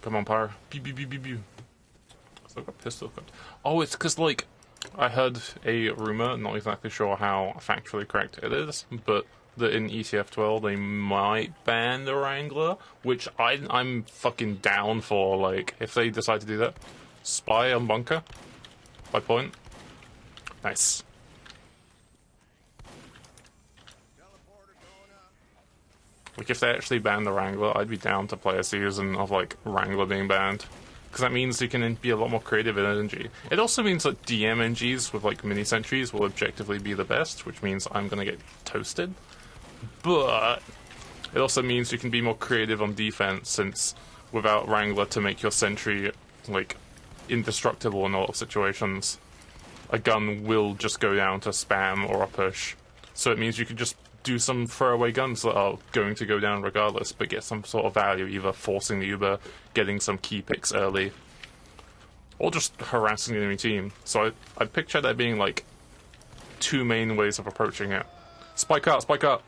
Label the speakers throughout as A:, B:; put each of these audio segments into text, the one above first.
A: Come on, Pyro. Pew pew pew pew pew. So I got pistol equipped. Oh, it's because, like, I heard a rumor, not exactly sure how factually correct it is, but that in ECF12 they might ban the Wrangler, which I'm fucking down for, like, if they decide to do that. Spy on bunker. By point. Nice. Like, if they actually ban the Wrangler, I'd be down to play a season of, like, Wrangler being banned. Because that means you can be a lot more creative in NG. It also means that DMNGs with, like, mini-sentries will objectively be the best, which means I'm gonna get toasted. But it also means you can be more creative on defense, since without Wrangler to make your sentry, like, indestructible in a lot of situations, a gun will just go down to spam or a push. So it means you could just do some throwaway guns that are going to go down regardless, but get some sort of value, either forcing the Uber, getting some key picks early, or just harassing the enemy team. So I picture there being, like, two main ways of approaching it. Spike up, spike up!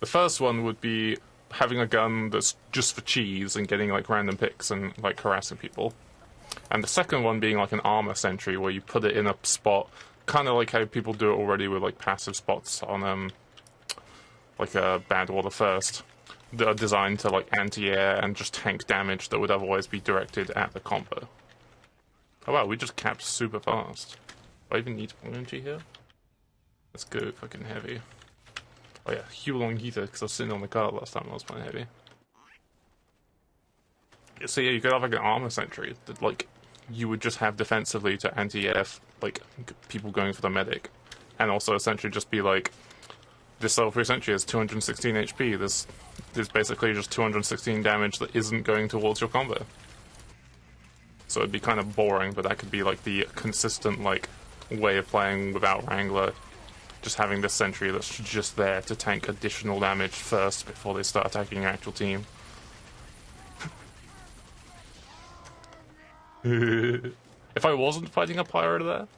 A: The first one would be having a gun that's just for cheese and getting, like, random picks and, like, harassing people. And the second one being, like, an armor sentry where you put it in a spot, kind of like how people do it already with, like, passive spots on, like, a Bad Water First, that are designed to, like, anti-air and just tank damage that would otherwise be directed at the combo. Oh wow, we just capped super fast. Do I even need energy here? Let's go fucking heavy. Oh yeah, Huelong heater, because I was sitting on the cart last time I was playing heavy. So yeah, you could have, like, an armor sentry that, like, you would just have defensively to anti-AF, like, people going for the medic. And also essentially just be like, this level 3 sentry has 216 HP, there's basically just 216 damage that isn't going towards your combo. So it'd be kind of boring, but that could be, like, the consistent, like, way of playing without Wrangler. Just having this sentry that's just there to tank additional damage first before they start attacking your actual team. If I wasn't fighting a pyro there,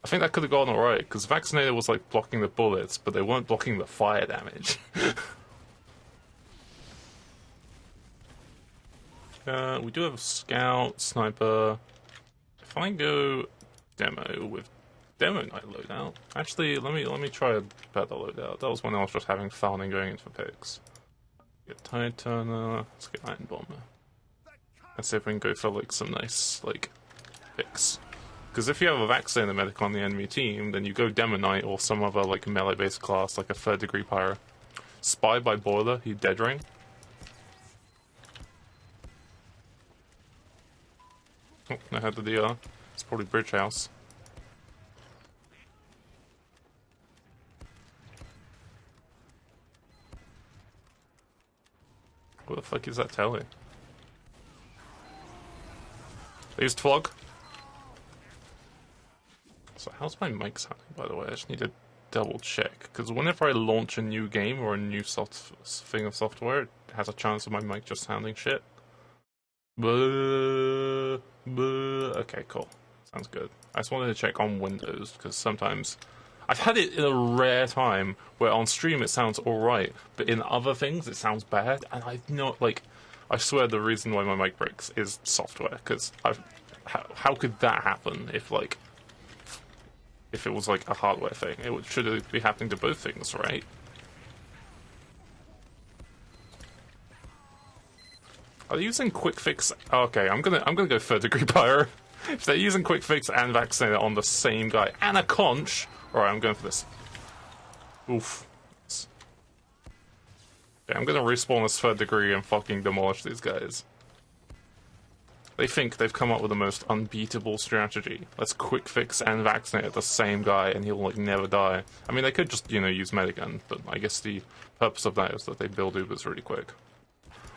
A: I think that could have gone alright, because Vaccinator was, like, blocking the bullets, but they weren't blocking the fire damage. We do have a scout, sniper. If I go demo with demo night loadout, actually, let me try a better loadout. That was when I was just having fun and going in for picks. Get Tide Turner, let's get Iron Bomber. Let's see if we can go for, like, some nice, like, picks. Because if you have a Vaccinator medic on the enemy team, then you go Demo Knight or some other, like, melee-based class, like a 3rd degree pyro. Spy by Boiler, you dead ring. Oh, I had the DR. It's probably Bridge House. What the fuck is that telly? They used Flog. So how's my mic sounding, by the way? I just need to double check, because whenever I launch a new game or a new thing of software, it has a chance of my mic just sounding shit. Okay, cool. Sounds good. I just wanted to check on Windows, because sometimes I've had it in a rare time where on stream it sounds alright, but in other things it sounds bad, and I've not, like, I swear the reason why my mic breaks is software, because how could that happen if, like, if it was, like, a hardware thing? It should be happening to both things, right? Are they using Quick Fix? Oh, okay, I'm gonna go 3rd degree pyro. If they're using Quick Fix and Vaccinator on the same guy and a conch, alright, I'm going for this. Oof. Yeah, I'm gonna respawn this 3rd degree and fucking demolish these guys. They think they've come up with the most unbeatable strategy. Let's Quick Fix and Vaccinate the same guy and he'll, like, never die. I mean, they could just, you know, use Medigun, but I guess the purpose of that is that they build Ubers really quick.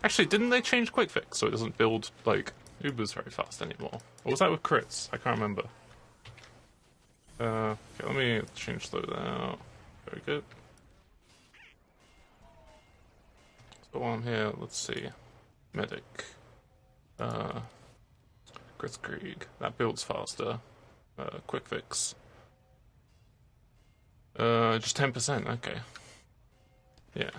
A: Actually, didn't they change Quick Fix so it doesn't build, like, Ubers very fast anymore? Or was that with crits? I can't remember. Okay, let me change loadout. Very good. So while I'm here, let's see. Medic. Kritzkrieg. That builds faster. Quick Fix. Just 10%, okay. Yeah.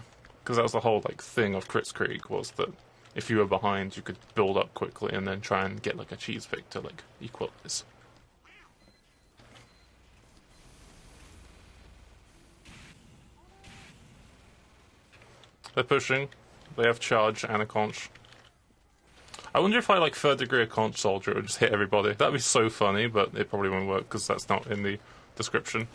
A: Because that was the whole, like, thing of Kritzkrieg, was that if you were behind, you could build up quickly and then try and get like a cheese pick to like equalize. They're pushing. They have charge and a conch. I wonder if I like third degree a conch soldier, it would just hit everybody. That'd be so funny, but it probably won't work because that's not in the description.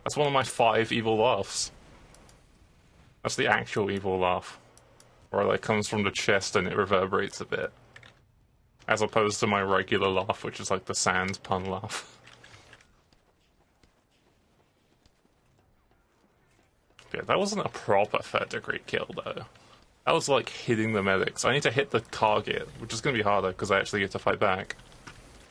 A: That's one of my 5 evil laughs. That's the actual evil laugh. Where it like comes from the chest and it reverberates a bit. As opposed to my regular laugh, which is like the sans pun laugh. Yeah, that wasn't a proper third degree kill though. That was like hitting the medics. I need to hit the target, which is going to be harder because I actually get to fight back.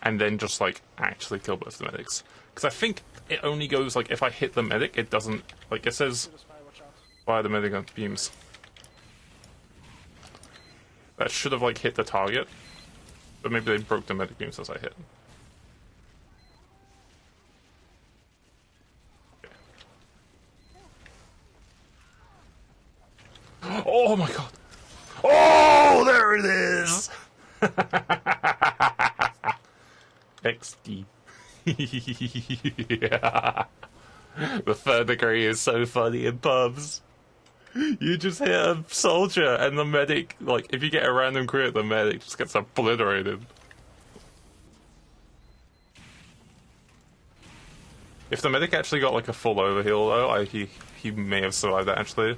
A: And then just like actually kill both the medics. Because I think it only goes like if I hit the medic, it doesn't, like it says fire the medic on beams. That should have like hit the target. But maybe they broke the medic beams as I hit. Okay. Oh my god! Oh, there it is! XD. Yeah. The third degree is so funny in pubs. You just hit a soldier and the medic, like, if you get a random crit, the medic just gets obliterated. If the medic actually got, like, a full overheal, though, he may have survived that, actually.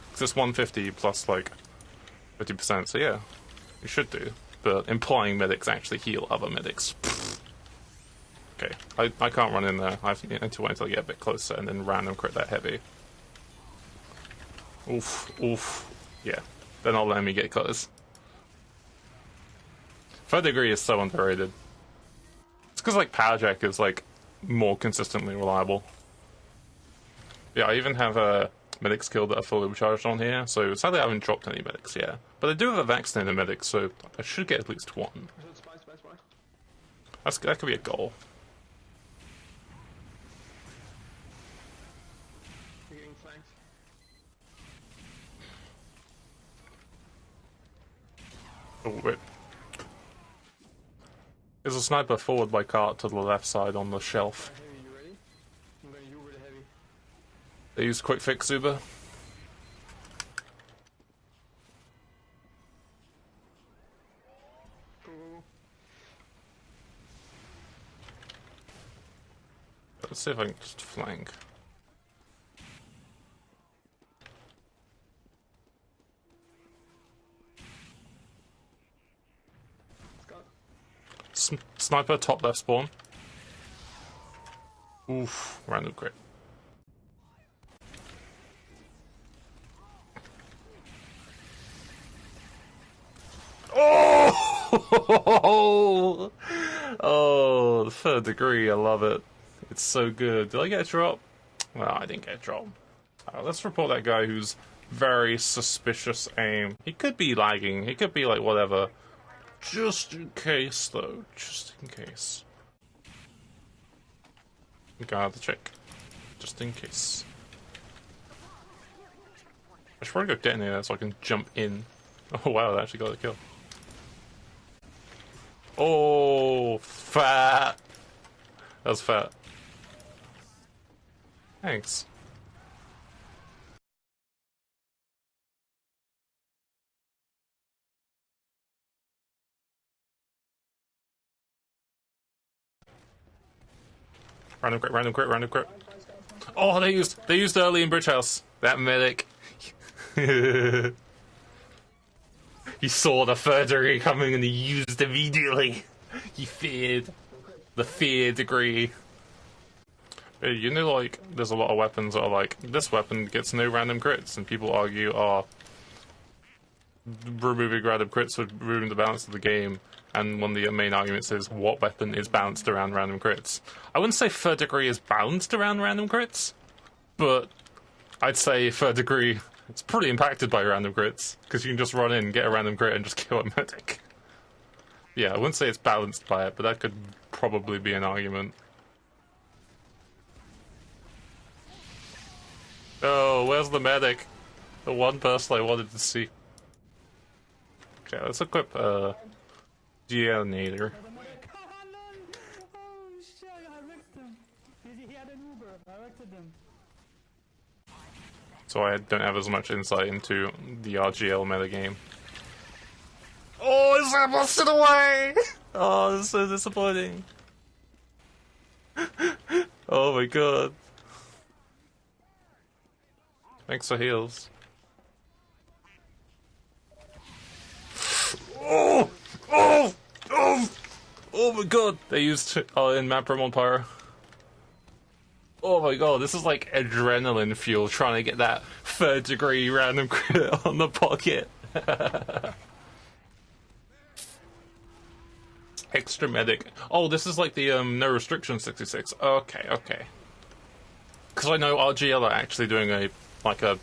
A: Because it's 150 plus, like, 50%, so yeah, you should do. But implying medics actually heal other medics. Okay, I can't run in there. I need to wait until I get a bit closer and then random crit that heavy. Oof, oof. Yeah, they're not letting me get close. Third degree is so underrated. It's because, like, Power Jack is, like, more consistently reliable. Yeah, I even have a medic skill that are fully charged on here, so sadly I haven't dropped any medics yet. But I do have a vaccinated medic, so I should get at least one. That could be a goal. Oh, wait. There's a sniper forward by cart to the left side on the shelf.
B: You ready? I'm going Uber to heavy.
A: They use quick fix Uber. Let's see if I can just flank. Sniper top left spawn. Oof, random crit. Oh! Oh, the third degree, I love it. It's so good. Did I get a drop? Well, I didn't get a drop. Let's report that guy who's very suspicious aim. He could be lagging, he could be like whatever. Just in case, though. Just in case. Gotta check. Just in case. I should probably go detonate that so I can jump in. Oh wow, that actually got a kill. Oh, fat! That was fat. Thanks. Random crit, random crit, random crit. Oh, they used early in Bridge House. That medic. He saw the third degree coming and he used immediately. He feared. The fear degree. Hey, you know, like, there's a lot of weapons that are like, this weapon gets no random crits, and people argue, oh, removing random crits would ruin the balance of the game. And one of the main arguments is what weapon is balanced around random crits. I wouldn't say third degree is balanced around random crits, but I'd say third degree it's pretty impacted by random crits, because you can just run in, get a random crit, and just kill a medic. Yeah, I wouldn't say it's balanced by it, but that could probably be an argument. Oh, where's the medic? The one person I wanted to see. Okay, let's equip Deonator.
B: Oh shit, I wrecked him. He had an Uber. I wrecked him.
A: So I don't have as much insight into the RGL metagame. Oh, it's busted away! Oh, this is so disappointing. Oh my god. Thanks for heals. Oh! Oh! Oh! Oh my god! They used in map on Pyro. Oh my god, this is like adrenaline fuel trying to get that 3rd degree random crit on the pocket. Extra medic. Oh, this is like the no restriction 66. Okay, okay. Because I know RGL are actually doing a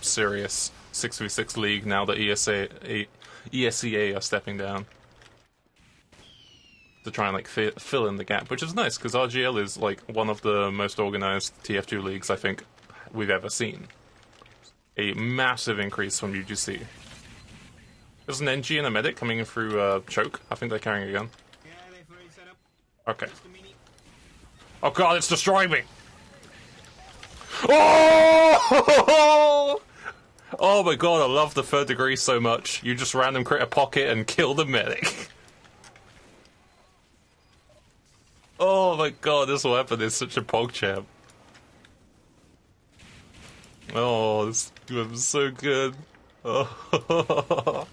A: serious 6v6 league now that ESEA are stepping down to try and like fill in the gap, which is nice because RGL is like one of the most organized TF2 leagues I think we've ever seen. A massive increase from UGC. There's an NG and a medic coming in through choke. I think they're carrying a gun.
B: Yeah, they've already set up.
A: Okay. Oh god, it's destroying me! Oh! Oh my god, I love the 3rd degree so much. You just random crit a pocket and kill the medic. Oh my god, this weapon is such a PogChamp. Oh, this weapon's so good. Oh.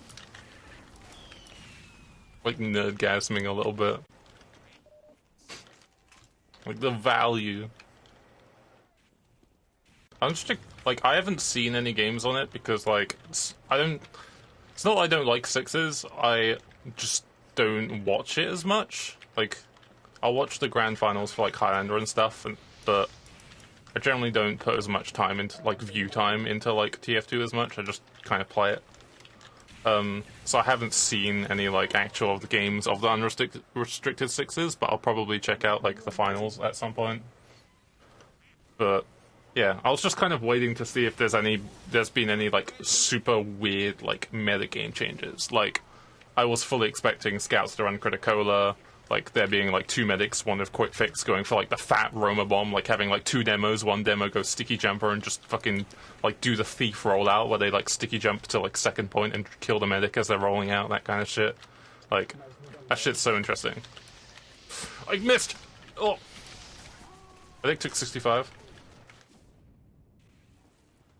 A: Like nerdgasming a little bit. Like the value. I'm just like, I haven't seen any games on it because like it's not that I don't like sixes, I just don't watch it as much. Like I'll watch the grand finals for like Highlander and stuff, but I generally don't put as much time into like view time into like TF2 as much. I just kind of play it. So I haven't seen any like actual of the games of the unrestricted sixes, but I'll probably check out like the finals at some point. But yeah, I was just kind of waiting to see if there's been any like super weird like meta game changes. Like I was fully expecting scouts to run Criticola, like there being like 2 medics, one with quick fix, going for like the fat Roma bomb, like having like 2 demos, one demo goes sticky jumper and just fucking like do the thief rollout where they like sticky jump to like 2nd point and kill the medic as they're rolling out, that kind of shit. Like that shit's so interesting. I missed. Oh, I think took 65.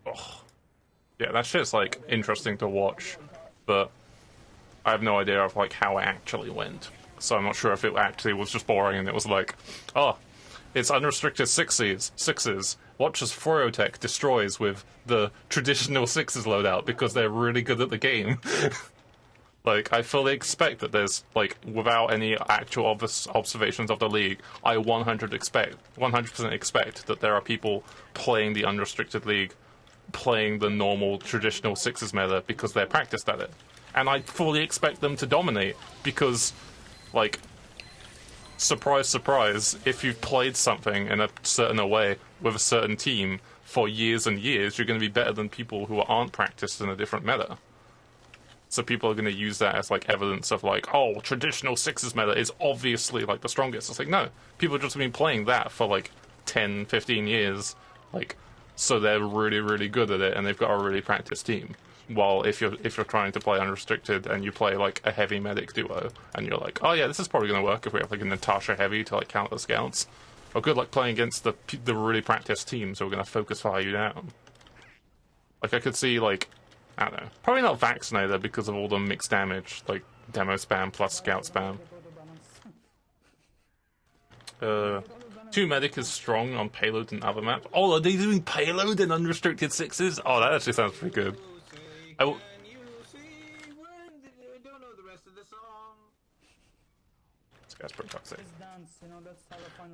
A: Oh, yeah, that shit's like interesting to watch, but I have no idea of like how it actually went. So I'm not sure if it actually was just boring and it was like, oh, it's unrestricted sixes. Watch as Froyotech destroys with the traditional sixes loadout because they're really good at the game. Like, I fully expect that there's, like, without any actual observations of the league, I 100% expect that there are people playing the unrestricted league, playing the normal traditional sixes meta because they're practiced at it. And I fully expect them to dominate because, like, surprise, surprise, if you've played something in a certain way with a certain team for years and years, you're going to be better than people who aren't practiced in a different meta. So people are going to use that as, like, evidence of, like, oh, traditional sixes meta is obviously, like, the strongest. It's like, no. People have just been playing that for, like, 10, 15 years. Like, so they're really, really good at it, and they've got a really practiced team. While if you're trying to play unrestricted and you play, like, a heavy medic duo, and you're like, oh, yeah, this is probably going to work if we have, like, a Natasha heavy to, like, counter the scouts. Or good luck playing against the really practiced teams who are going to focus fire you down. Like, I could see, like, I don't know. Probably not Vaccinator because of all the mixed damage, like demo spam plus scout spam. 2 medic is strong on payload and other maps. Oh, are they doing payload in unrestricted sixes? Oh, that actually sounds pretty good. This guy's pretty toxic.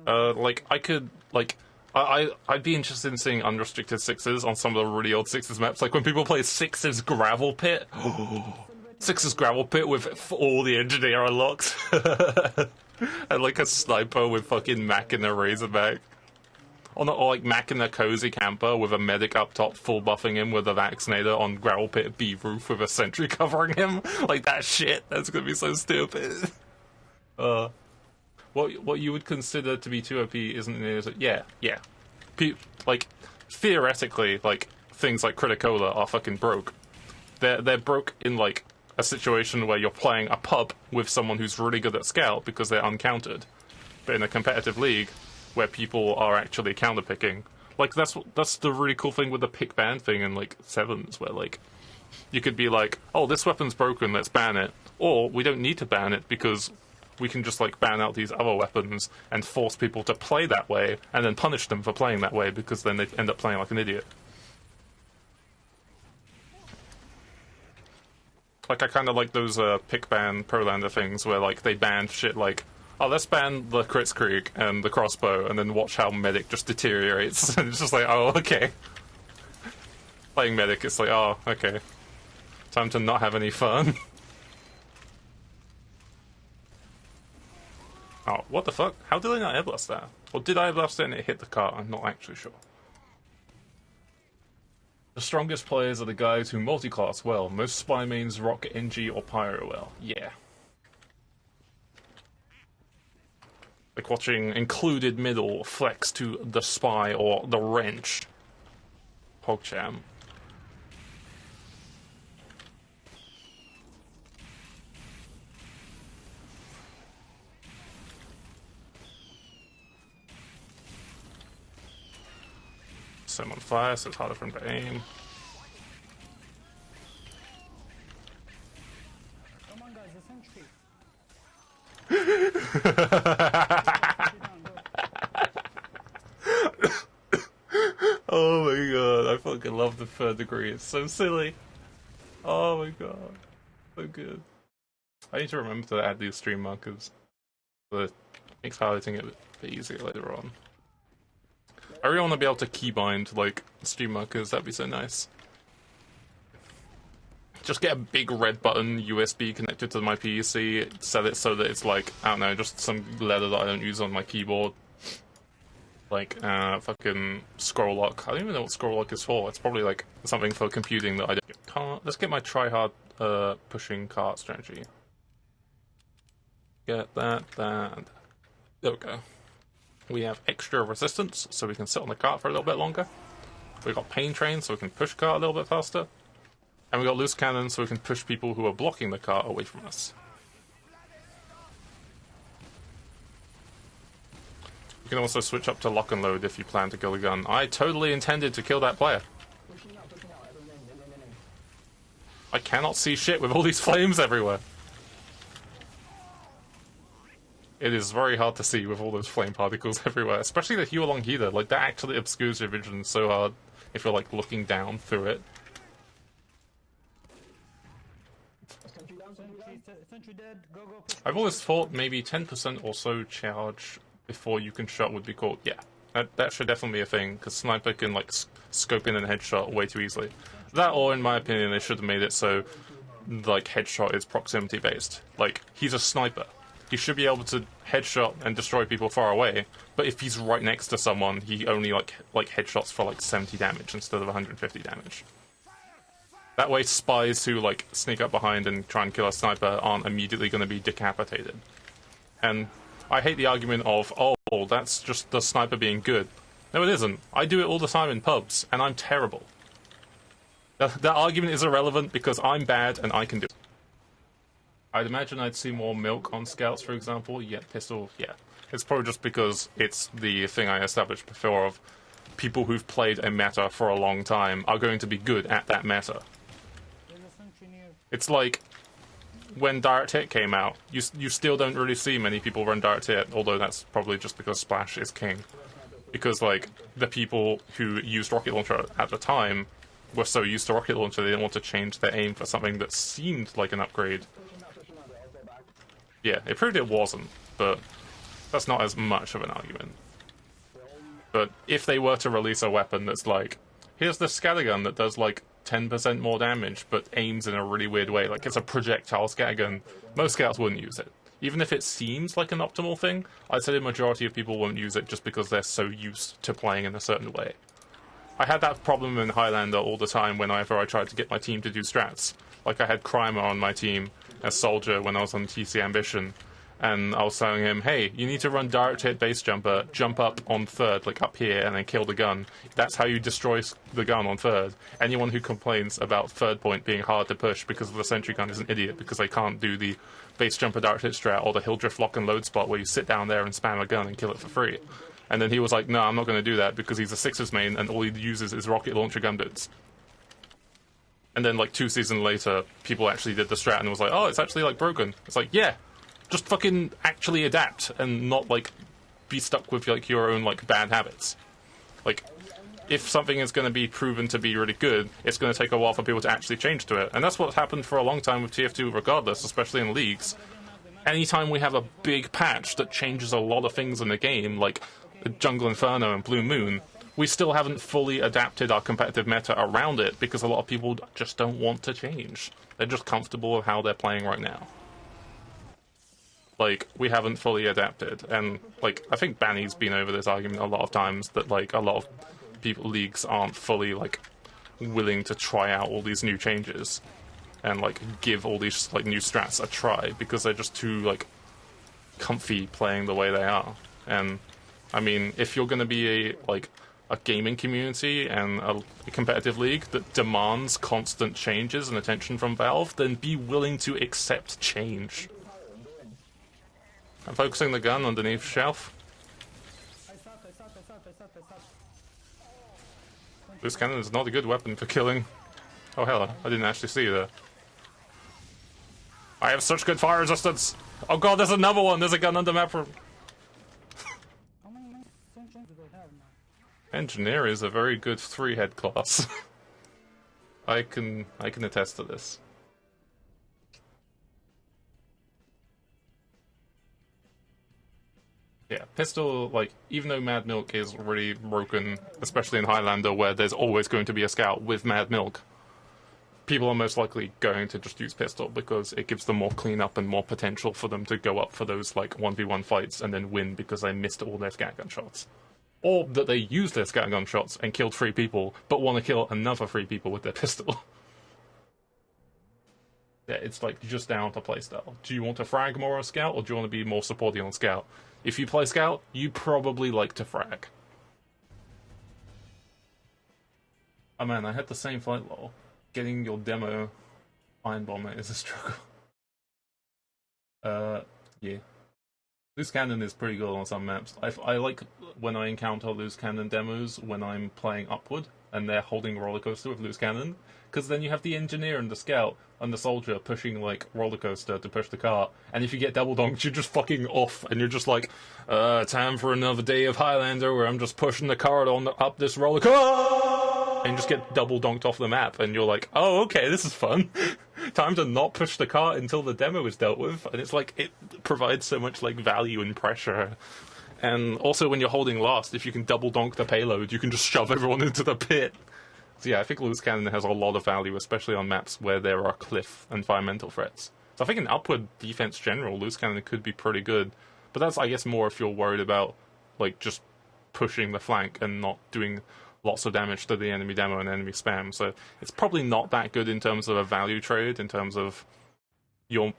A: Like, I could, like... I'd be interested in seeing unrestricted sixes on some of the really old sixes maps. Like when people play sixes gravel pit. Oh, Six's gravel pit with all the engineer unlocked. And like a sniper with fucking Mac in a Razorback. Or like Mac in a cozy camper with a medic up top full buffing him with a vaccinator on gravel pit B roof with a sentry covering him. Like that shit. That's gonna be so stupid. What you would consider to be too OP isn't it? Yeah. Like theoretically, like things like Criticola are fucking broke. They're broke in like a situation where you're playing a pub with someone who's really good at scout because they're uncountered. But in a competitive league where people are actually counterpicking, like that's the really cool thing with the pick ban thing in like sevens, where like you could be like, oh, this weapon's broken, let's ban it, or we don't need to ban it because we can just like ban out these other weapons and force people to play that way and then punish them for playing that way because then they end up playing like an idiot. Like, I kind of like those pick ban Prolander things where, like, they banned shit like, oh, let's ban the Kritzkrieg and the crossbow, and then watch how Medic just deteriorates. And it's just like, oh, okay. Playing Medic, it's like, oh, okay. Time to not have any fun. Oh, what the fuck? How did I not airblast that? Or did I airblast it and it hit the car? I'm not actually sure. The strongest players are the guys who multi-class well. Most spy mains rock NG or Pyro well. Yeah. Like watching included middle flex to the spy or the wrench. PogChamp. Set him on fire, so it's harder for him to aim.
B: Come on, guys, the sentry.
A: Oh my god, I fucking love the third degree. It's so silly. Oh my god. So good. I need to remember to add these stream markers. So it makes highlighting it a bit easier later on. I really want to be able to keybind, like, stream markers, that'd be so nice. Just get a big red button USB connected to my PC, set it so that it's like, I don't know, just some letter that I don't use on my keyboard. Like, fucking scroll lock. I don't even know what scroll lock is for. It's probably like something for computing that I don't. Let's get my try-hard pushing cart strategy. Get that. There we go. We have extra resistance, so we can sit on the cart for a little bit longer. We've got pain train, so we can push cart a little bit faster. And we've got loose cannon, so we can push people who are blocking the cart away from us. You can also switch up to lock and load if you plan to kill the gun. I totally intended to kill that player. I cannot see shit with all these flames everywhere. It is very hard to see with all those flame particles everywhere, especially the Huolong heater. Like, that actually obscures your vision so hard if you're, like, looking down through it.
B: Sentry dead. Go, push.
A: I've always thought maybe 10% or so charge before you can shot would be cool. Yeah, that should definitely be a thing, because Sniper can, like, scope in and headshot way too easily. That, or, in my opinion, they should have made it so, like, headshot is proximity-based. Like, he's a sniper. He should be able to headshot and destroy people far away, but if he's right next to someone, he only like headshots for like 70 damage instead of 150 damage. That way spies who like sneak up behind and try and kill a sniper aren't immediately going to be decapitated. And I hate the argument of, oh, that's just the sniper being good. No, it isn't. I do it all the time in pubs, and I'm terrible. That argument is irrelevant because I'm bad and I can do it. I'd imagine I'd see more milk on scouts, for example. Yeah, pistol, yeah. It's probably just because it's the thing I established before of people who've played a meta for a long time are going to be good at that meta. It's like when Direct Hit came out, you still don't really see many people run Direct Hit, although that's probably just because Splash is king. Because, like, the people who used Rocket Launcher at the time were so used to Rocket Launcher they didn't want to change their aim for something that seemed like an upgrade. Yeah, it proved it wasn't, but that's not as much of an argument. But if they were to release a weapon that's like, here's the scattergun that does like 10% more damage, but aims in a really weird way. Like, it's a projectile scatgun. Most scouts wouldn't use it. Even if it seems like an optimal thing, I'd say the majority of people won't use it just because they're so used to playing in a certain way. I had that problem in Highlander all the time whenever I tried to get my team to do strats. Like, I had Crimer on my team as Soldier when I was on TC Ambition, and I was telling him, hey, you need to run direct hit base jumper, jump up on third, like up here, and then kill the gun. That's how you destroy the gun on third. Anyone who complains about third point being hard to push because of the sentry gun is an idiot, because they can't do the base jumper direct hit strat or the hill drift lock and load spot where you sit down there and spam a gun and kill it for free. And then he was like, no, I'm not going to do that because he's a Sixers main and all he uses is rocket launcher gun bits. And then like 2 seasons later, people actually did the strat and was like, oh, it's actually like broken. It's like, yeah, just fucking actually adapt and not like be stuck with like your own like bad habits. Like, if something is going to be proven to be really good, it's going to take a while for people to actually change to it. And that's what's happened for a long time with TF2 regardless, especially in leagues. Anytime we have a big patch that changes a lot of things in the game, like Jungle Inferno and Blue Moon, we still haven't fully adapted our competitive meta around it because a lot of people just don't want to change. They're just comfortable with how they're playing right now. Like, we haven't fully adapted, and like, I think Banny's been over this argument a lot of times, that like, a lot of leagues aren't fully like willing to try out all these new changes and like give all these like new strats a try because they're just too like comfy playing the way they are. And I mean, if you're going to be a gaming community and a competitive league that demands constant changes and attention from Valve, then be willing to accept change. I'm focusing the gun underneath shelf. This cannon is not a good weapon for killing. Oh hell, I didn't actually see that. I have such good fire resistance! Oh god, there's another one! There's a gun under map for...
B: How many sentries do they have now?
A: Engineer is a very good 3-head class. I can attest to this. Yeah, pistol, like, even though Mad Milk is really broken, especially in Highlander where there's always going to be a scout with Mad Milk, people are most likely going to just use pistol because it gives them more cleanup and more potential for them to go up for those, like, 1v1 fights and then win because they missed all their scatgun shots. Or that they used their scatgun shots and killed 3 people, but want to kill another 3 people with their pistol. Yeah, it's like just down to playstyle. Do you want to frag more on Scout, or do you want to be more supporting on Scout? If you play Scout, you probably like to frag. Oh man, I had the same fight lol. Getting your demo Iron Bomber is a struggle. Yeah. Loose Cannon is pretty good on some maps. I like when I encounter Loose Cannon demos when I'm playing Upward, and they're holding Roller Coaster with Loose Cannon, because then you have the Engineer and the Scout and the Soldier pushing, like, Roller Coaster to push the cart, and if you get double donked, you're just fucking off, and you're just like, time for another day of Highlander where I'm just pushing the cart up this roller coaster, and you just get double donked off the map, and you're like, oh, okay, this is fun. Time to not push the cart until the demo is dealt with, and it's like, it provides so much, like, value and pressure. And also when you're holding last, if you can double donk the payload, you can just shove everyone into the pit. So yeah, I think Loose Cannon has a lot of value, especially on maps where there are cliff environmental threats. So I think in Upward defense general, Loose Cannon could be pretty good. But that's, I guess, more if you're worried about, like, just pushing the flank and not doing lots of damage to the enemy demo and enemy spam. So it's probably not that good in terms of a value trade, in terms of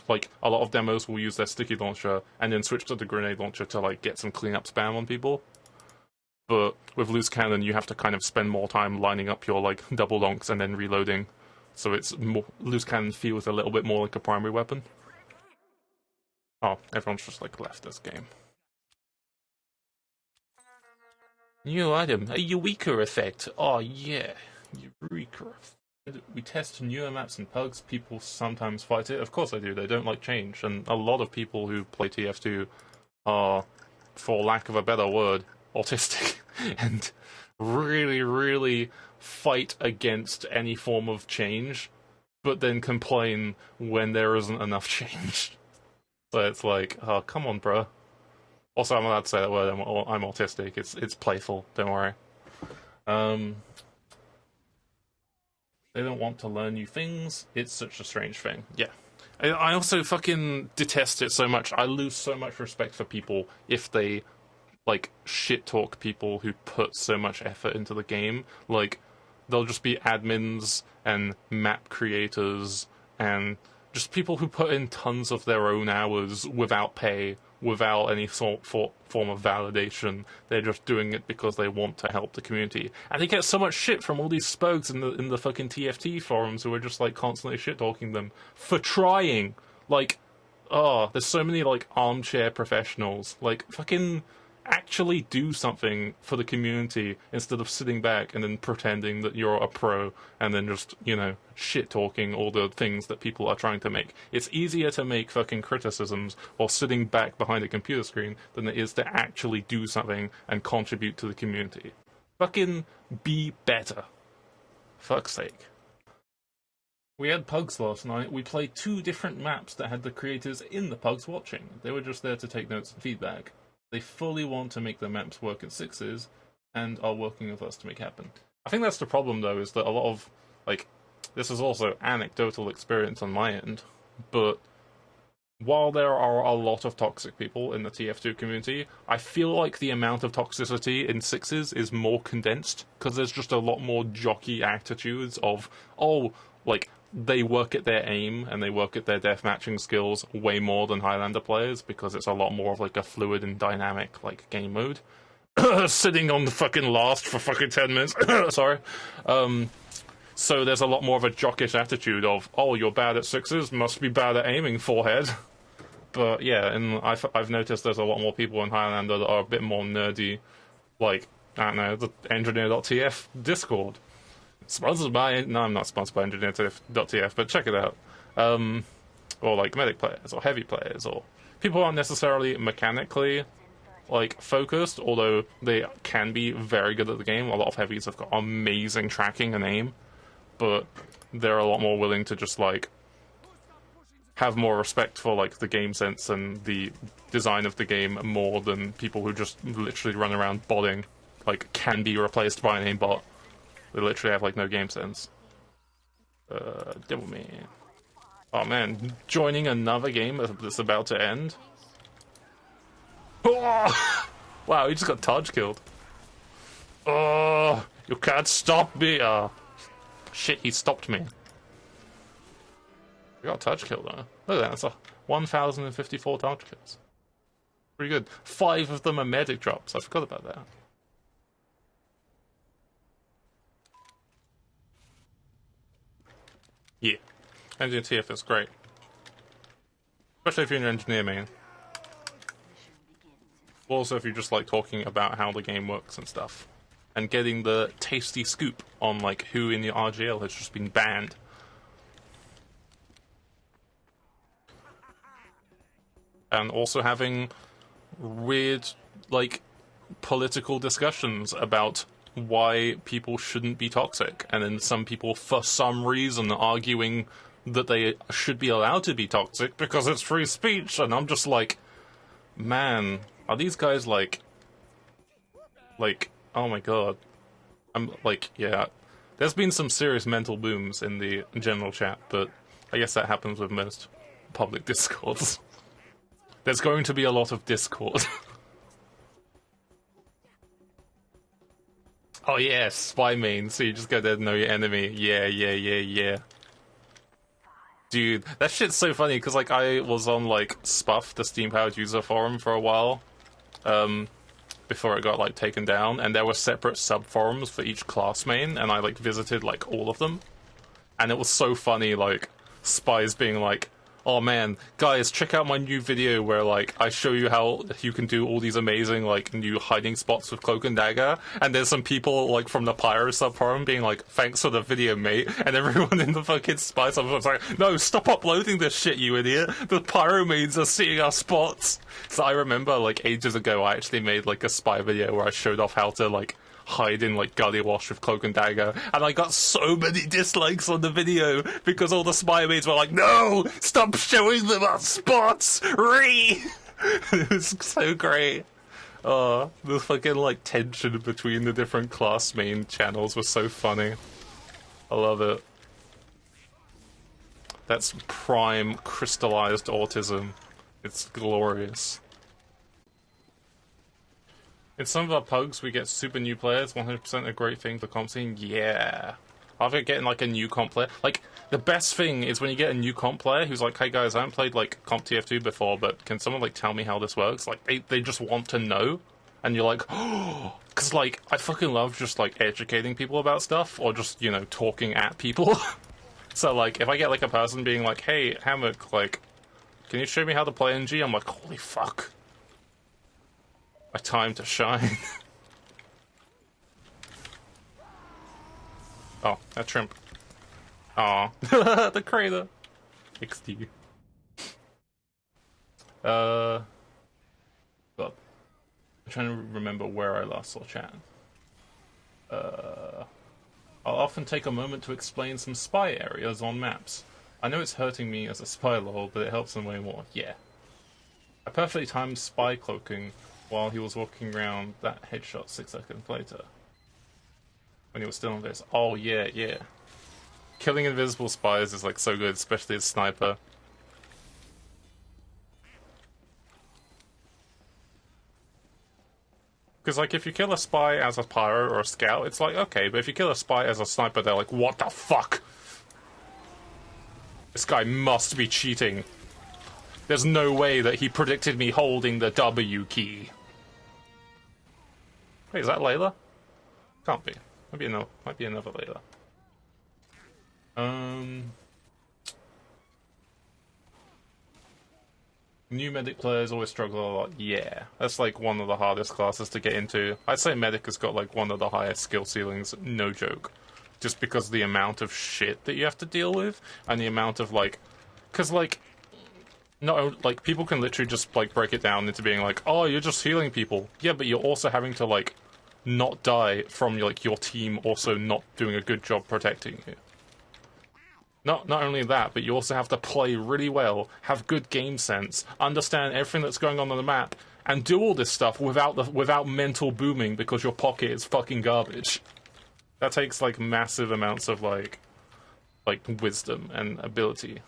A: like, a lot of demos will use their sticky launcher and then switch to the grenade launcher to, like, get some cleanup spam on people. But with Loose Cannon, you have to kind of spend more time lining up your, like, double donks and then reloading. So it's more, Loose Cannon feels a little bit more like a primary weapon. Oh, everyone's just, like, left this game. New item, a Eureka effect. Oh yeah, Eureka effect. We test newer maps and pugs. People sometimes fight it. Of course they do. They don't like change. And a lot of people who play TF2 are, for lack of a better word, autistic. And really, really fight against any form of change, but then complain when there isn't enough change. So it's like, oh, come on, bro. Also, I'm allowed to say that word. I'm autistic. It's playful. Don't worry. They don't want to learn new things. It's such a strange thing. Yeah. I also fucking detest it so much. I lose so much respect for people if they, like, shit talk people who put so much effort into the game. Like, they'll just be admins and map creators and just people who put in tons of their own hours without pay, without any form of validation. They're just doing it because they want to help the community. And they get so much shit from all these spokes in the fucking TF2 forums who are just, like, constantly shit-talking them for trying. Like, oh, there's so many, like, armchair professionals. Like, fucking actually do something for the community instead of sitting back and then pretending that you're a pro and then just, you know, shit-talking all the things that people are trying to make. It's easier to make fucking criticisms while sitting back behind a computer screen than it is to actually do something and contribute to the community. Fucking be better. Fuck's sake. We had pugs last night. We played 2 different maps that had the creators in the pugs watching. They were just there to take notes and feedback. They fully want to make the maps work at 6s, and are working with us to make happen. I think that's the problem, though, is that a lot of, like, this is also anecdotal experience on my end, but while there are a lot of toxic people in the TF2 community, I feel like the amount of toxicity in 6s is more condensed, because there's just a lot more jockey attitudes of, oh, like, they work at their aim and they work at their deathmatching skills way more than Highlander players because it's a lot more of like a fluid and dynamic like game mode. Sitting on the fucking last for fucking 10 minutes. Sorry. So there's a lot more of a jockish attitude of, oh, you're bad at 6s, must be bad at aiming, forehead. But yeah, and I've noticed there's a lot more people in Highlander that are a bit more nerdy, like, I don't know, the engineer.tf Discord. Sponsored by... No, I'm not sponsored by engineer.tf, but check it out. Or, like, medic players, or heavy players, or... People aren't necessarily mechanically, like, focused, although they can be very good at the game. A lot of heavies have got amazing tracking and aim, but they're a lot more willing to just, like, have more respect for, like, the game sense and the design of the game more than people who just literally run around botting, like, can be replaced by an aimbot. They literally have, like, no game sense. Devil me. Oh, man. Joining another game that's about to end? Oh! Wow, he just got Taj killed. Oh! You can't stop me! Shit, he stopped me. We got Taj killed, though. Look at that, that's 1,054 Taj kills. Pretty good. 5 of them are medic drops. I forgot about that. Yeah, engineer TF is great. Especially if you're an engineer, man. Also, if you just like talking about how the game works and stuff. And getting the tasty scoop on, like, who in the RGL has just been banned. And also having weird, like, political discussions about why people shouldn't be toxic, and then some people for some reason arguing that they should be allowed to be toxic because it's free speech, and I'm just like, man, are these guys like, oh my god. I'm like, yeah, there's been some serious mental booms in the general chat, but I guess that happens with most public discords. There's going to be a lot of discord. Oh yeah, spy main, so you just go there to know your enemy. Yeah. Dude, that shit's so funny, because, like, I was on, like, Spuff, the Steam-powered user forum, for a while, before it got, like, taken down, and there were separate sub-forums for each class main, and I, like, visited, like, all of them. And it was so funny, like, spies being like, oh man, guys, check out my new video where, like, I show you how you can do all these amazing, like, new hiding spots with Cloak and Dagger, and there's some people, like, from the Pyro subforum being like, thanks for the video, mate, and everyone in the fucking spy subforum was like, no, stop uploading this shit, you idiot, the Pyro mains are seeing our spots. So I remember, like, ages ago, I actually made, like, a spy video where I showed off how to, like, hide in, like, Gully Wash with Cloak and Dagger, and I got so many dislikes on the video because all the spy mates were like, no, stop showing them our spots, It was so great. The fucking, like, tension between the different class main channels was so funny. I love it. That's prime crystallized autism. It's glorious. In some of our pugs, we get super new players, 100% a great thing for comp scene. Yeah. After getting like a new comp player, like the best thing is when you get a new comp player who's like, hey guys, I haven't played like comp TF2 before, but can someone like tell me how this works? Like they just want to know, and you're like, oh, because like I fucking love just like educating people about stuff or just, you know, talking at people. So like if I get like a person being like, hey Hammock, like, can you show me how to play NG? I'm like, holy fuck. My time to shine. Oh, that shrimp. Aw. The crater. XD. God. I'm trying to remember where I last saw chat. I'll often take a moment to explain some spy areas on maps. I know it's hurting me as a spy lol, but it helps them way more. Yeah. I perfectly timed spy cloaking while he was walking around that headshot 6 seconds later. When he was still on this. Oh yeah, yeah. Killing invisible spies is like so good, especially as sniper. Because like if you kill a spy as a pyro or a scout, it's like okay, but if you kill a spy as a sniper, they're like, what the fuck? This guy must be cheating. There's no way that he predicted me holding the W key. Wait, is that Layla? Can't be. Might be another Layla. New medic players always struggle a lot. Yeah, that's like one of the hardest classes to get into. I'd say medic has got like one of the highest skill ceilings, no joke. Just because of the amount of shit that you have to deal with and the amount of like, because like, no, like people can literally just like break it down into being like, oh, you're just healing people. Yeah, but you're also having to like not die from like your team also not doing a good job protecting you. Not only that, but you also have to play really well, have good game sense, understand everything that's going on the map, and do all this stuff without mental booming because your pocket is fucking garbage. That takes like massive amounts of like wisdom and ability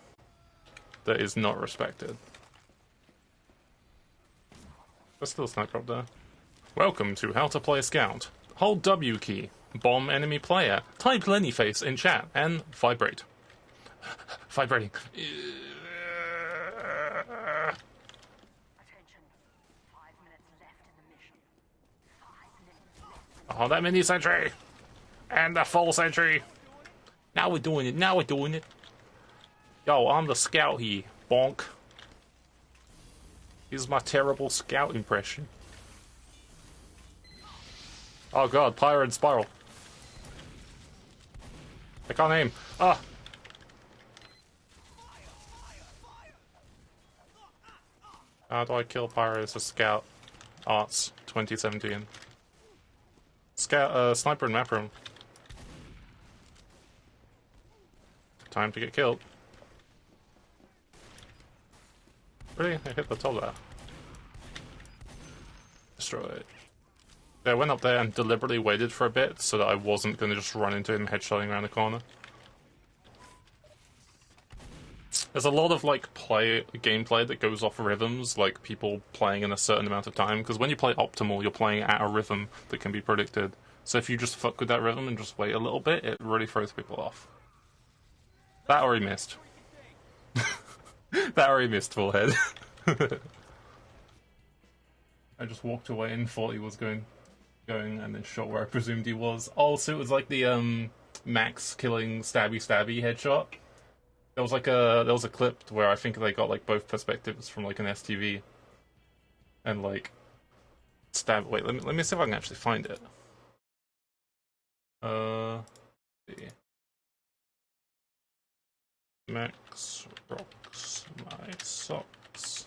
A: that is not respected. There's still a sniper up there. Welcome to How to Play Scout. Hold W key, bomb enemy player, type Lennyface in chat, and vibrate. Vibrating. Oh, that mini sentry! And the full sentry! Now we're doing it, now we're doing it! Yo, I'm the scout here, bonk. This is my terrible scout impression. Oh god, Pyro and Spiral. I can't aim. Ah! How do I kill Pyro as a scout? Arts, 2017. Scout, sniper in map room. Time to get killed. Really? I hit the top there. Destroy it. Yeah, I went up there and deliberately waited for a bit so that I wasn't going to just run into him headshotting around the corner. There's a lot of like gameplay that goes off rhythms, like people playing in a certain amount of time, because when you play optimal, you're playing at a rhythm that can be predicted. So if you just fuck with that rhythm and just wait a little bit, it really throws people off. That already missed. That already missed, full head. I just walked away and thought he was going, and then shot where I presumed he was. Oh, so it was like the Max killing stabby headshot. There was a clip where I think they got like both perspectives from like an STV, and like stab. Wait, let me see if I can actually find it. See. Max rocks my socks.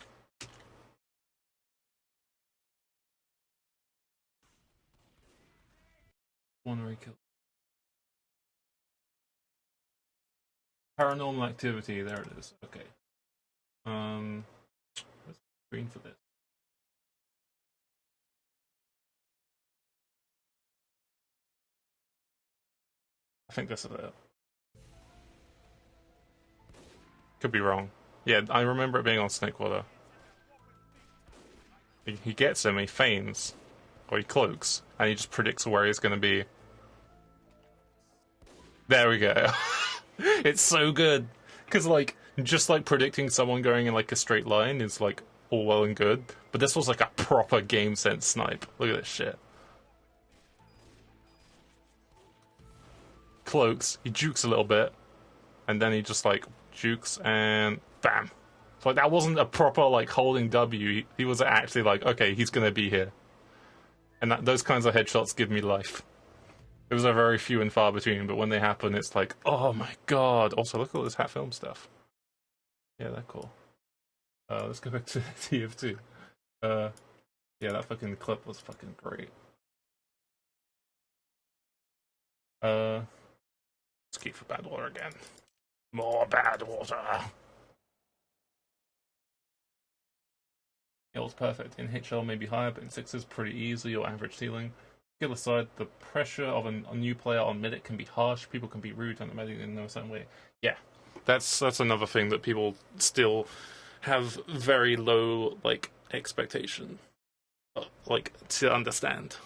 A: One kill. Paranormal activity. There it is. Okay. Where's the screen for this? I think this is it. Could be wrong. Yeah, I remember it being on Snakewater. He gets him, he feigns, or he cloaks, and he just predicts where he's going to be. There we go. It's so good. Because, like, just, like, predicting someone going in, like, a straight line is, like, all well and good. But this was, like, a proper game sense snipe. Look at this shit. Cloaks, he jukes a little bit, and then he just, like, jukes, and bam. So, like, that wasn't a proper, like, holding W. He was actually like, okay, he's gonna be here. And those kinds of headshots give me life. Those are very few and far between, but when they happen, it's like, oh my god. Also, look at all this hat film stuff. Yeah, they're cool. Let's go back to TF2. Yeah, that fucking clip was fucking great. Let's keep for bad water again. More bad water. It was perfect. In HL maybe higher, but in 6s pretty easy or average ceiling. Skill aside, the pressure of a new player on medic can be harsh. People can be rude and the medic in a certain way. Yeah, that's another thing that people still have very low like expectation, like to understand.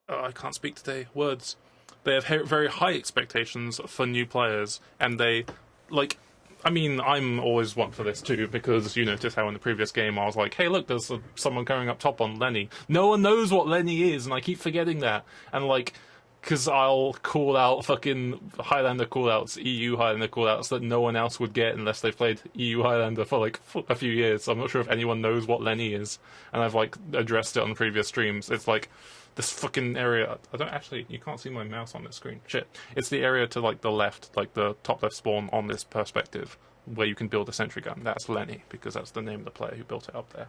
A: Oh, I can't speak today. Words. They have very high expectations for new players, and they like. I mean, I'm always one for this too, because you notice how in the previous game I was like, hey look, there's someone going up top on Lenny. No one knows what Lenny is, and I keep forgetting that. And like, because I'll call out fucking Highlander callouts, EU Highlander callouts that no one else would get unless they've played EU Highlander for like a few years. So I'm not sure if anyone knows what Lenny is, and I've like addressed it on previous streams. It's like, this fucking area, I don't actually, you can't see my mouse on this screen. Shit. It's the area to like the left, like the top left spawn on this perspective, where you can build a sentry gun. That's Lenny, because that's the name of the player who built it up there.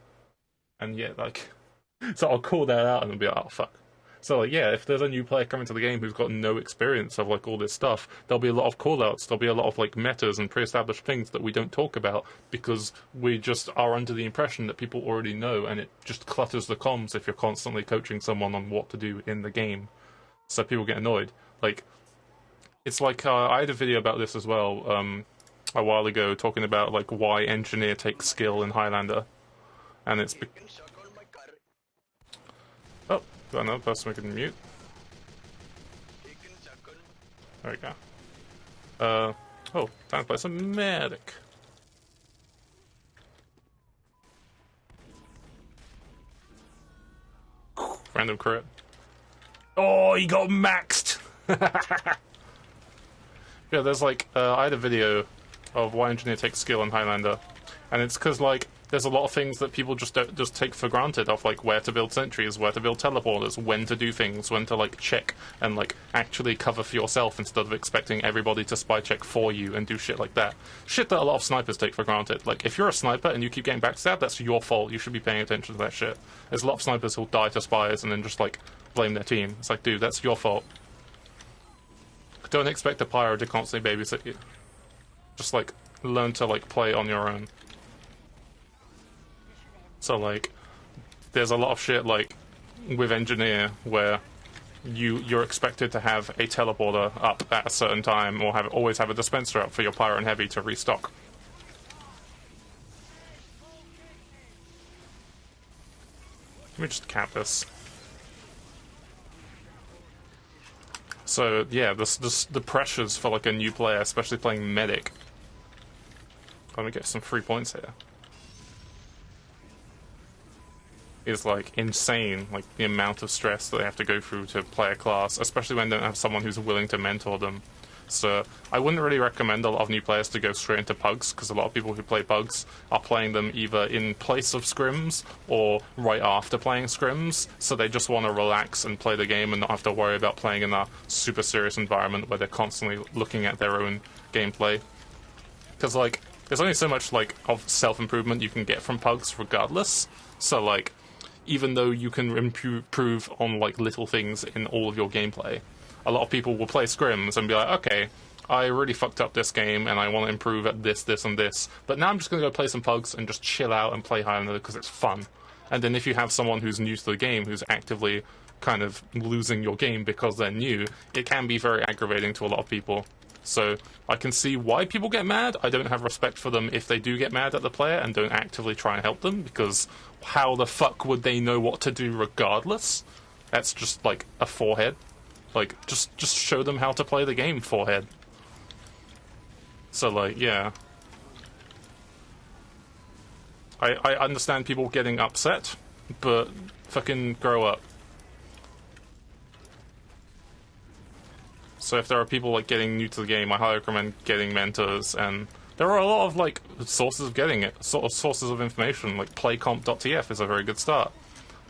A: And yeah, like, so I'll call that out and I'll be like, oh fuck. So like, yeah, if there's a new player coming to the game who's got no experience of like all this stuff, there'll be a lot of callouts, there'll be a lot of like metas and pre-established things that we don't talk about because we just are under the impression that people already know, and it just clutters the comms if you're constantly coaching someone on what to do in the game. So people get annoyed. Like, it's like, I had a video about this as well, a while ago, talking about like why engineer takes skill in Highlander. And it's oh, got another person we can mute. There we go. Oh, time to play some medic. Random crit. Oh, he got maxed! Yeah, there's like, I had a video of why engineer takes skill in Highlander, and it's because like, there's a lot of things that people just don't just take for granted, of like where to build sentries, where to build teleporters, when to do things, when to like check and like actually cover for yourself instead of expecting everybody to spy check for you and do shit like that. Shit that a lot of snipers take for granted. Like, if you're a sniper and you keep getting backstabbed, that's your fault. You should be paying attention to that shit. There's a lot of snipers who'll die to spies and then just like blame their team. It's like, dude, that's your fault. Don't expect a pyro to constantly babysit you. Just like learn to like play on your own. So like, there's a lot of shit like with engineer where you're expected to have a teleporter up at a certain time, or always have a dispenser up for your pyro and heavy to restock. Let me just cap this. So yeah, the pressures for like a new player, especially playing medic. Let me get some free points here. Is like insane, like the amount of stress that they have to go through to play a class, especially when they don't have someone who's willing to mentor them. So I wouldn't really recommend a lot of new players to go straight into pugs, because a lot of people who play pugs are playing them either in place of scrims or right after playing scrims, so they just want to relax and play the game and not have to worry about playing in a super serious environment where they're constantly looking at their own gameplay. Because like, there's only so much like of self-improvement you can get from pugs regardless. So like, even though you can improve on like little things in all of your gameplay, a lot of people will play scrims and be like, okay, I really fucked up this game and I want to improve at this, this, and this, but now I'm just going to go play some pugs and just chill out and play Highlander because it's fun. And then if you have someone who's new to the game, who's actively kind of losing your game because they're new, it can be very aggravating to a lot of people. So I can see why people get mad. I don't have respect for them if they do get mad at the player and don't actively try and help them, because how the fuck would they know what to do regardless? That's just like a forehead. Like, just show them how to play the game, forehead. So, like, yeah. I understand people getting upset, but fucking grow up. So if there are people, like, getting new to the game, I highly recommend getting mentors, and there are a lot of, like, sources of getting it, sort of sources of information, like playcomp.tf is a very good start.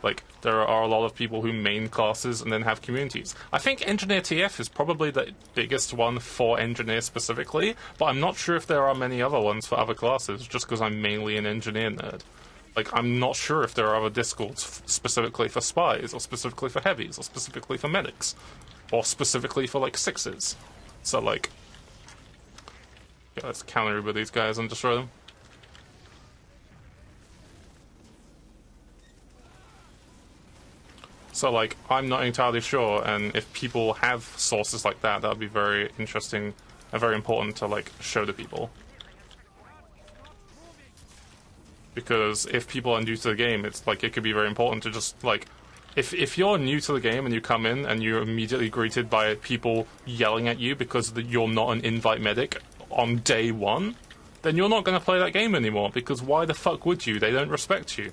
A: Like, there are a lot of people who main classes and then have communities. I think Engineer TF is probably the biggest one for Engineer specifically, but I'm not sure if there are many other ones for other classes, just because I'm mainly an Engineer nerd. Like, I'm not sure if there are other Discords specifically for spies, or specifically for heavies, or specifically for medics, or specifically for, like, sixes. So, like, yeah, let's counter-uber these guys and destroy them. So, like, I'm not entirely sure, and if people have sources like that, that would be very interesting and very important to, like, show to people. Because if people are new to the game, it's, like, it could be very important to just, like, if you're new to the game and you come in and you're immediately greeted by people yelling at you because you're not an invite medic on day one, then you're not going to play that game anymore, because why the fuck would you? They don't respect you.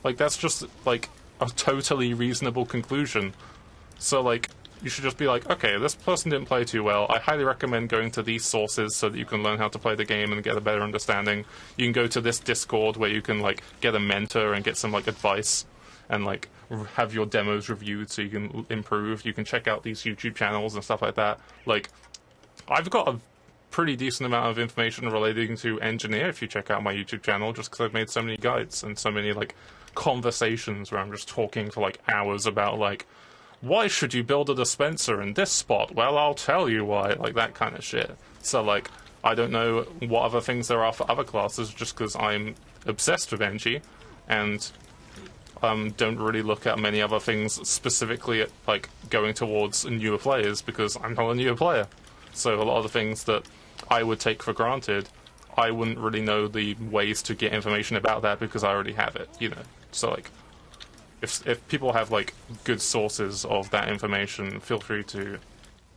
A: Like, that's just, like, a totally reasonable conclusion. So, like, you should just be like, okay, this person didn't play too well. I highly recommend going to these sources so that you can learn how to play the game and get a better understanding. You can go to this Discord where you can, like, get a mentor and get some, like, advice and, like, have your demos reviewed so you can improve. You can check out these YouTube channels and stuff like that. Like, I've got a pretty decent amount of information relating to Engineer if you check out my YouTube channel, just because I've made so many guides and so many, like, conversations where I'm just talking for, like, hours about, like, why should you build a dispenser in this spot? Well, I'll tell you why. Like, that kind of shit. So, like, I don't know what other things there are for other classes, just because I'm obsessed with Engie, and don't really look at many other things specifically at, like, going towards newer players, because I'm not a newer player. So a lot of the things that I would take for granted, I wouldn't really know the ways to get information about that because I already have it, you know? So, like, if people have, like, good sources of that information, feel free to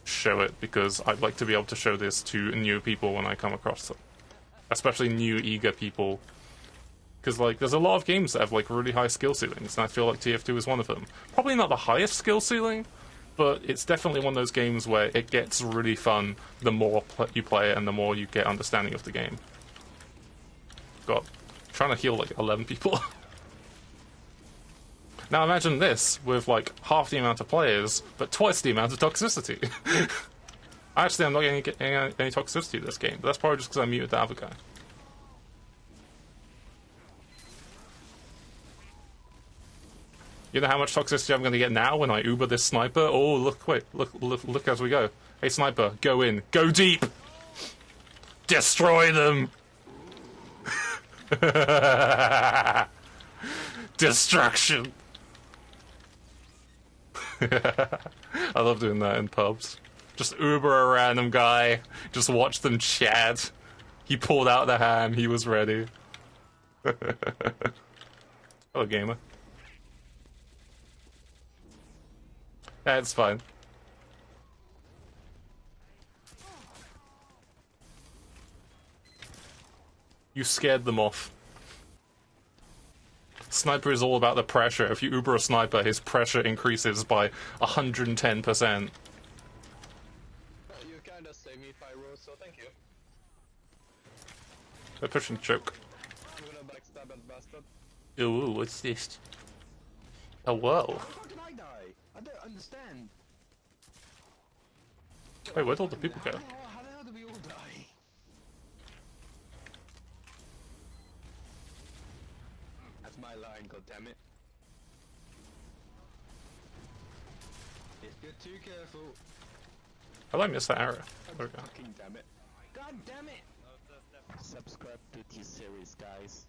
A: show it, because I'd like to be able to show this to new people when I come across them. Especially new, eager people. Because, like, there's a lot of games that have, like, really high skill ceilings, and I feel like TF2 is one of them. Probably not the highest skill ceiling, but it's definitely one of those games where it gets really fun the more you play it and the more you get understanding of the game. God, I'm trying to heal, like, 11 people. Now imagine this with, like, half the amount of players, but twice the amount of toxicity. Actually, I'm not getting any toxicity this game, but that's probably just because I muted the other guy. You know how much toxicity I'm going to get now when I Uber this sniper? Oh, look, wait, look as we go. Hey, sniper, go in. Go deep! Destroy them! Destruction! I love doing that in pubs. Just Uber a random guy, just watch them chat. He pulled out the ham, he was ready. Hello, gamer. That's fine. You scared them off. Sniper is all about the pressure. If you Uber a sniper, his pressure increases by 110%.
C: You kinda saved me 5 rows, so thank you.
A: They're pushing choke.
C: I'm gonna backstab that bastard.
A: Ooh, what's this? Oh, whoa.
C: How can I die? I don't understand.
A: Wait, where'd all the people go?
C: How the hell do we all die? That's my line, goddammit. If you're too careful.
A: How did I miss that arrow? There we go.
C: Fucking damn it. God damn it! Subscribe to this series, guys.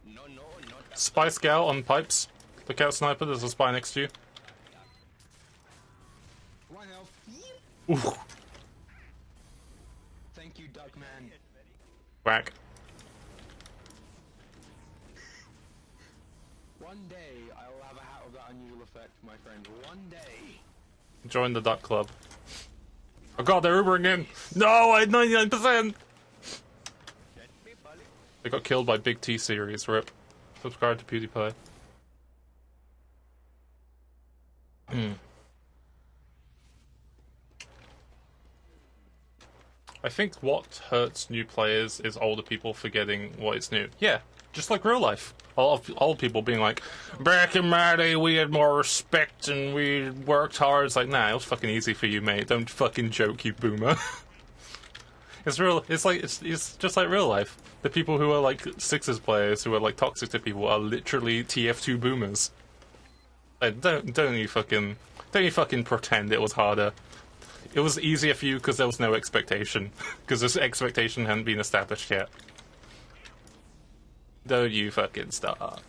C: No, not
A: Spy Scout on pipes. Look out, sniper, there's a spy next to you.
C: One health.
A: Ooh.
C: Thank you, Duckman.
A: Whack.
C: One day I will have a hat of that unusual effect, my friend. One day.
A: Join the duck club. Oh god, they're Ubering in! No, I had 99%! They got killed by Big T series, rip. Subscribe to PewDiePie. I think what hurts new players is older people forgetting what is new. Yeah, just like real life. A lot of old people being like, back in my day we had more respect and we worked hard. It's like, nah, it was fucking easy for you, mate. Don't fucking joke, you boomer. It's real. It's just like real life. The people who are like Sixers players who are like toxic to people are literally TF2 boomers. Like, don't you fucking pretend it was harder. It was easier for you because there was no expectation. Because this expectation hadn't been established yet. Don't you fucking start.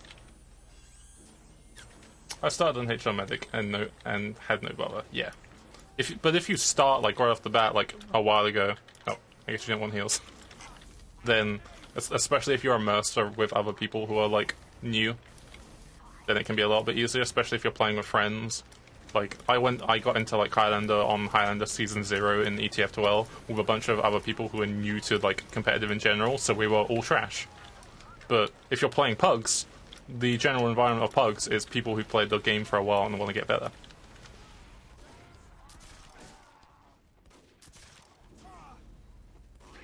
A: I started on HR Medic and had no bother. Yeah. But if you start like right off the bat like a while ago, oh, I guess you don't want heals. Then, especially if you're a mercer with other people who are like new, then it can be a little bit easier, especially if you're playing with friends. Like, I got into like Highlander on Highlander Season 0 in ETF2L with a bunch of other people who are new to like competitive in general, so we were all trash. But if you're playing Pugs, the general environment of Pugs is people who played the game for a while and want to get better.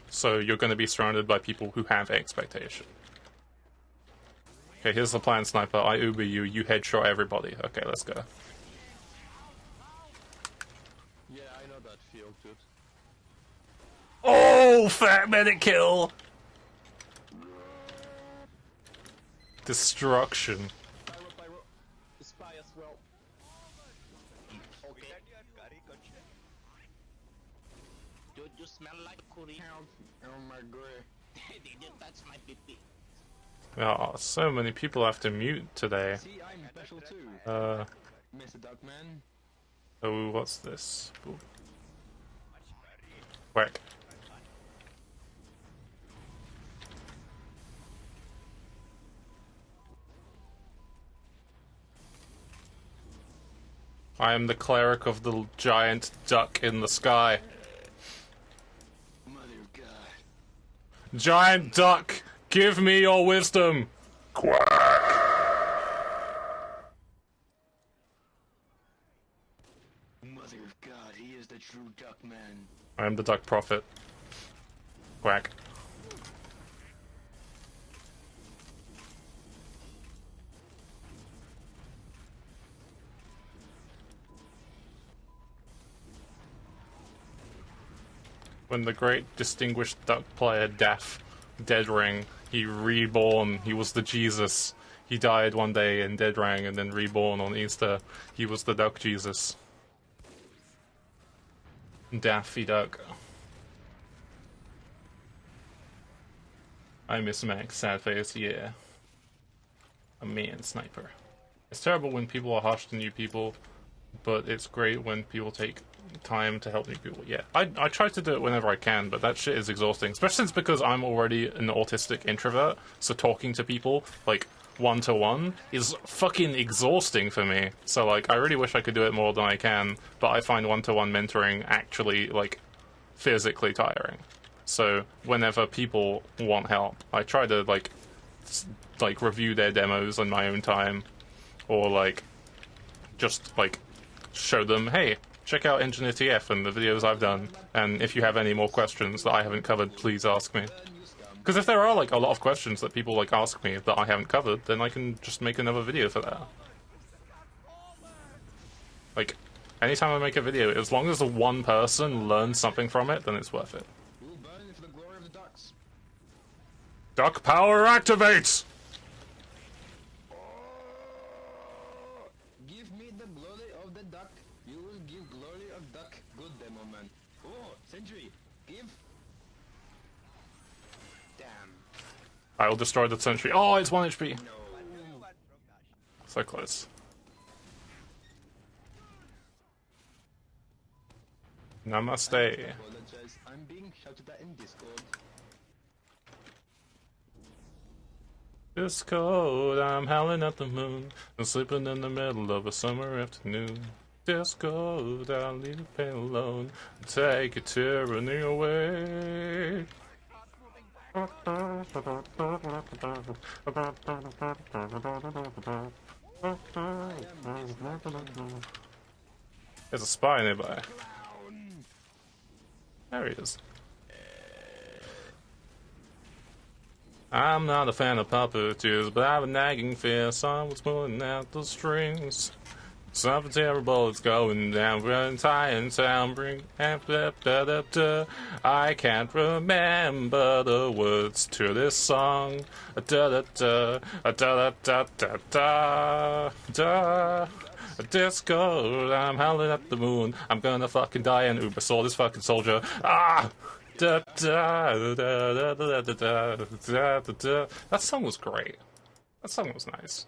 A: So you're going to be surrounded by people who have expectation. Okay, here's the plan, sniper. I Uber you, you headshot everybody. Okay, let's go.
C: Yeah, I know that feel, dude.
A: Oh, fat medic kill! Destruction.
C: Pyro. Spy as well. Okay. Dude, you smell like curry. Oh my god. They did touch my pee-pee.
A: Oh, so many people have to mute today.
C: See, I'm special too. Mr. Duckman.
A: Oh, what's this? Ooh. Whack. I am the cleric of the giant duck in the sky.
C: Mother of God.
A: Giant duck, give me your wisdom! Quack!
C: Mother of God, he is the true Duckman.
A: I am the duck prophet. Quack. When the great distinguished duck player Daff Dead Ring, he reborn, he was the Jesus. He died one day in Dead Ring and then reborn on Easter. He was the Duck Jesus. Daffy Duck. I miss Max, sad face, yeah. A man sniper. It's terrible when people are harsh to new people, but it's great when people take time to help new people. Yeah, I try to do it whenever I can, but that shit is exhausting. Especially since because I'm already an autistic introvert, so talking to people, like, one-to-one is fucking exhausting for me. So, like, I really wish I could do it more than I can, but I find one-to-one mentoring actually, like, physically tiring. So, whenever people want help, I try to, like, review their demos on my own time, or, like, just, like, show them, hey, check out Engineer TF and the videos I've done, and if you have any more questions that I haven't covered, please ask me. Because if there are, like, a lot of questions that people, like, ask me that I haven't covered, then I can just make another video for that. Like, anytime I make a video, as long as the one person learns something from it, then it's worth it.
C: We'll burn for the glory of the ducks.
A: Duck power activates!
C: Give me the glory of the duck. You will give glory of duck. Good demo, man. Oh, sentry. Give. Damn.
A: I'll destroy the sentry. Oh, it's 1 HP.
C: No.
A: So close. Namaste.
C: Apologize. I'm being shouted at in Discord.
A: It's cold, I'm howling at the moon. I'm sleeping in the middle of a summer afternoon. It's cold, I'll leave the pain alone. Take your tyranny away. There's a spy nearby. There he is. I'm not a fan of puppeteers, but I have a nagging fear someone's pulling out the strings. Something terrible is going down for an entire town. I can't remember the words to this song. Disco, I'm howling at the moon. I'm gonna fucking die and Uber saw this fucking soldier. Ah! That song was great. That song was nice.